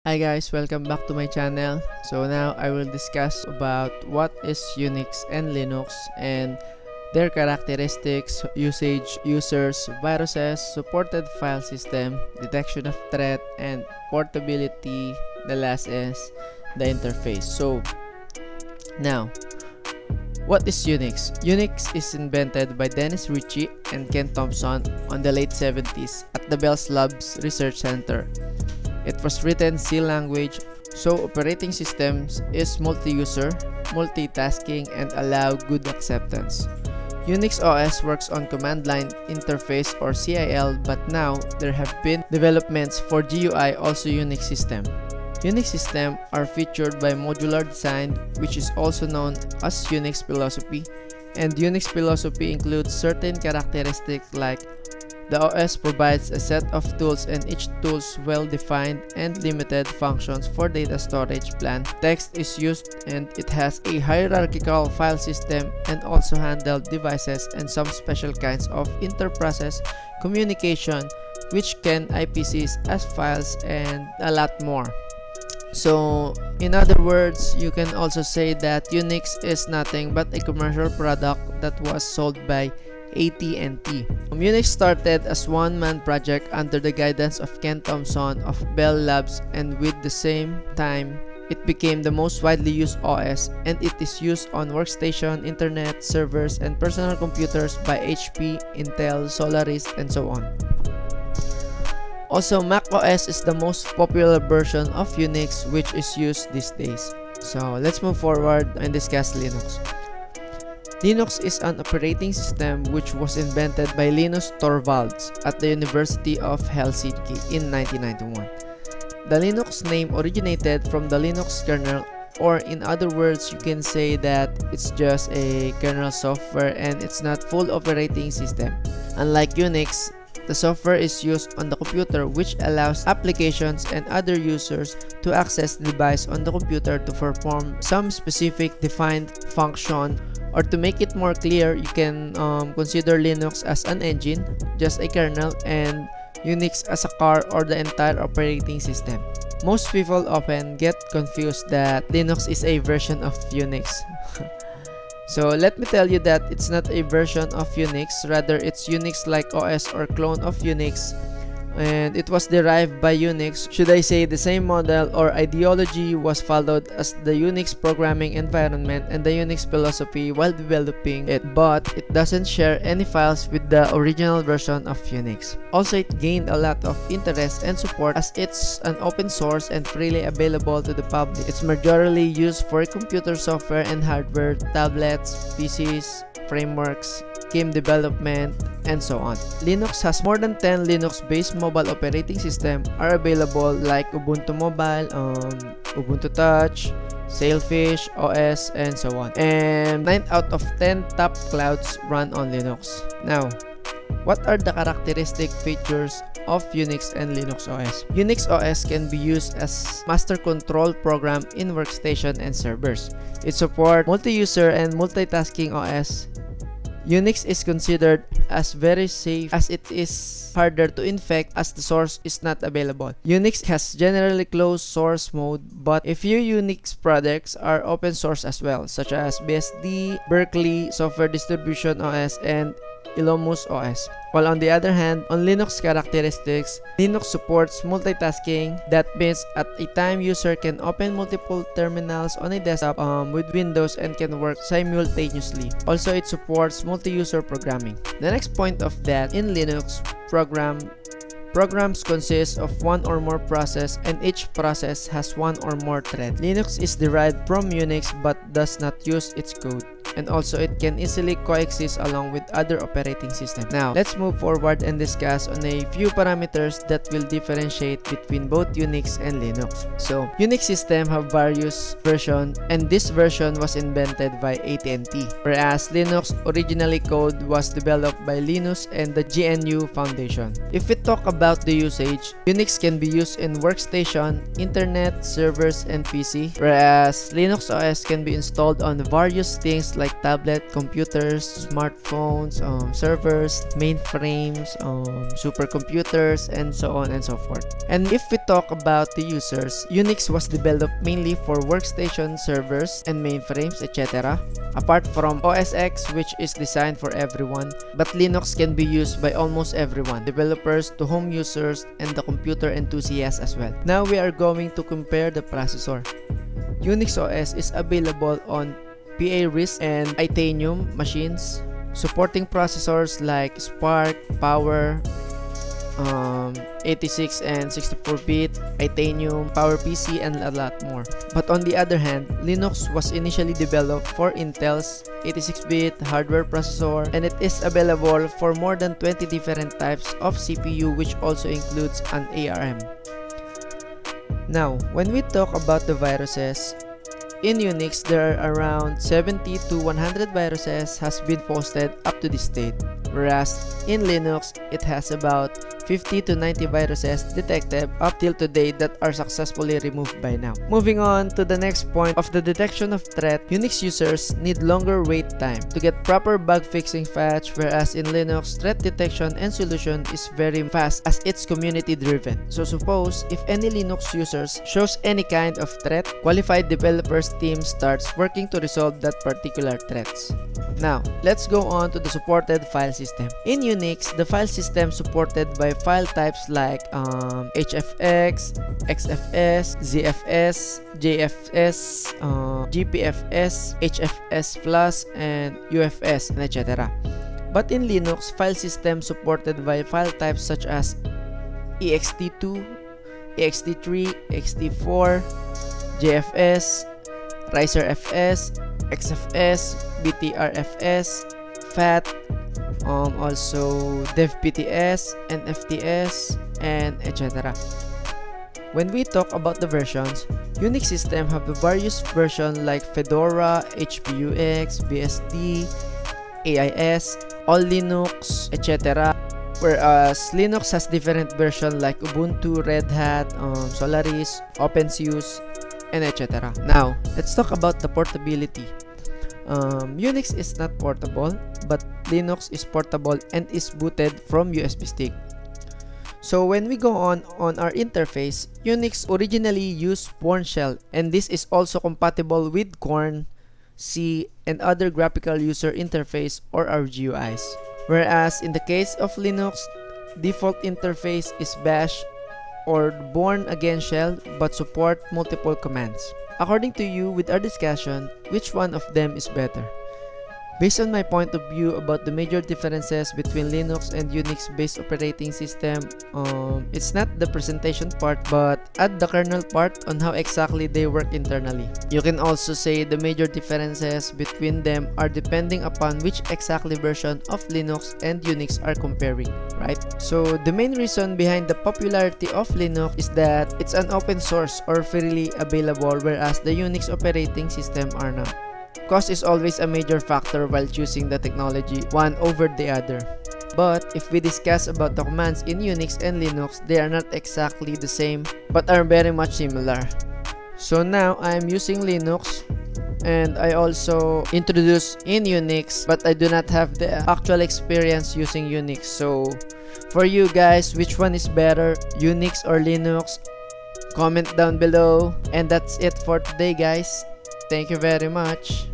Hi guys, welcome back to my channel. So now I will discuss about what is Unix and Linux and their characteristics, usage, users, viruses, supported file system, detection of threat, and portability. The last is the interface. So now, what is Unix? Unix is invented by Dennis Ritchie and Ken Thompson on the late 70s at the Bell Labs Research Center. It was written C language, so operating systems is multi-user, multitasking, and allow good acceptance. Unix OS works on command line interface or CIL, but now there have been developments for GUI, also Unix system. Unix systems are featured by modular design, which is also known as UNIX Philosophy, and UNIX Philosophy includes certain characteristics like the OS provides a set of tools, and each tool's well-defined and limited functions for data storage plan. Text is used, and it has a hierarchical file system and also handheld devices and some special kinds of inter-process communication, which can IPCs as files and a lot more. So in other words, you can also say that Unix is nothing but a commercial product that was sold by AT&T. Unix started as one-man project under the guidance of Ken Thompson of Bell Labs, and with the same time, it became the most widely used OS, and it is used on workstation, internet, servers, and personal computers by HP, Intel, Solaris, and so on. Also, Mac OS is the most popular version of Unix which is used these days. So let's move forward and discuss Linux. Linux is an operating system which was invented by Linus Torvalds at the University of Helsinki in 1991. The Linux name originated from the Linux kernel, or in other words, you can say that it's just a kernel software and it's not full operating system. Unlike Unix, the software is used on the computer, which allows applications and other users to access the device on the computer to perform some specific defined function. Or to make it more clear, you can consider Linux as an engine, just a kernel, and Unix as a car or the entire operating system. Most people often get confused that Linux is a version of Unix. So let me tell you that it's not a version of Unix, rather it's Unix-like OS or clone of Unix, and it was derived by Unix. Should I say the same model or ideology was followed as the Unix programming environment and the Unix philosophy while developing it, but it doesn't share any files with the original version of Unix. Also, it gained a lot of interest and support as it's an open source and freely available to the public. It's majorly used for computer software and hardware, tablets, PCs, frameworks, game development, and so on. Linux has more than 10 Linux-based mobile operating systems are available, like Ubuntu Mobile, Ubuntu Touch, Sailfish OS, and so on. And 9 out of 10 top clouds run on Linux. Now, what are the characteristic features of Unix and Linux OS? Unix OS can be used as master control program in workstation and servers. It supports multi-user and multitasking OS. Unix is considered as very safe as it is harder to infect as the source is not available. Unix has generally closed source mode, but a few Unix products are open source as well, such as BSD, Berkeley, Software Distribution OS, and Illumus OS. While on the other hand, on Linux characteristics, Linux supports multitasking. That means at a time user can open multiple terminals on a desktop with Windows and can work simultaneously. Also, it supports multi-user programming. The next point of that, in Linux, programs consist of one or more process, and each process has one or more thread. Linux is derived from Unix but does not use its code, and also it can easily coexist along with other operating systems. Now, let's move forward and discuss on a few parameters that will differentiate between both Unix and Linux. So, Unix system have various versions, and this version was invented by AT&T, whereas Linux originally code was developed by Linus and the GNU Foundation. If we talk about the usage, Unix can be used in workstation, internet, servers, and PC, whereas Linux OS can be installed on various things like like tablet, computers, smartphones, servers, mainframes, supercomputers, and so on and so forth. And if we talk about the users, Unix was developed mainly for workstation servers and mainframes, etc. Apart from OS X, which is designed for everyone, but Linux can be used by almost everyone, developers to home users and the computer enthusiasts as well. Now we are going to compare the processor. Unix OS is available on PA-RISC and Itanium machines, supporting processors like Spark, Power, 86 and 64-bit, Itanium, PowerPC, and a lot more. But on the other hand, Linux was initially developed for Intel's 86-bit hardware processor, and it is available for more than 20 different types of CPU, which also includes an ARM. Now, when we talk about the viruses, in Unix, there are around 70 to 100 viruses has been posted up to this date, whereas in Linux, it has about 50 to 90 viruses detected up till today that are successfully removed by now. Moving on to the next point of the detection of threat, Unix users need longer wait time to get proper bug fixing patch, whereas in Linux, threat detection and solution is very fast as it's community driven. So suppose if any Linux users shows any kind of threat, qualified developers team starts working to resolve that particular threats. Now, let's go on to the supported file system. In Unix, the file system supported by file types like HFX, XFS, ZFS, JFS, GPFS, HFS+, and UFS, and etc. But in Linux, file system supported by file types such as ext2, ext3, ext4, JFS, RiserFS, XFS, BTRFS, FAT, also DevPTS, NFTS, and etc. When we talk about the versions, Unix system have the various versions like Fedora, HPUX, BSD, AIS, All Linux, etc. Whereas Linux has different versions like Ubuntu, Red Hat, Solaris, OpenSUSE, and etc. Now, let's talk about the portability. Unix is not portable, but Linux is portable and is booted from USB stick. So when we go on our interface, Unix originally used Bourne shell, and this is also compatible with Korn, C, and other graphical user interface or RGUIs. Whereas in the case of Linux, default interface is Bash or Bourne again shell, but support multiple commands. According to you, with our discussion, which one of them is better? Based on my point of view about the major differences between Linux and Unix-based operating system, it's not the presentation part, but at the kernel part on how exactly they work internally. You can also say the major differences between them are depending upon which exactly version of Linux and Unix are comparing, right? So the main reason behind the popularity of Linux is that it's an open source or freely available, whereas the Unix operating system are not. Cost is always a major factor while choosing the technology one over the other. But if we discuss about the commands in Unix and Linux, they are not exactly the same but are very much similar. So now I am using Linux and I also introduced in Unix, but I do not have the actual experience using Unix. So for you guys, which one is better, Unix or Linux? Comment down below. And that's it for today, guys. Thank you very much.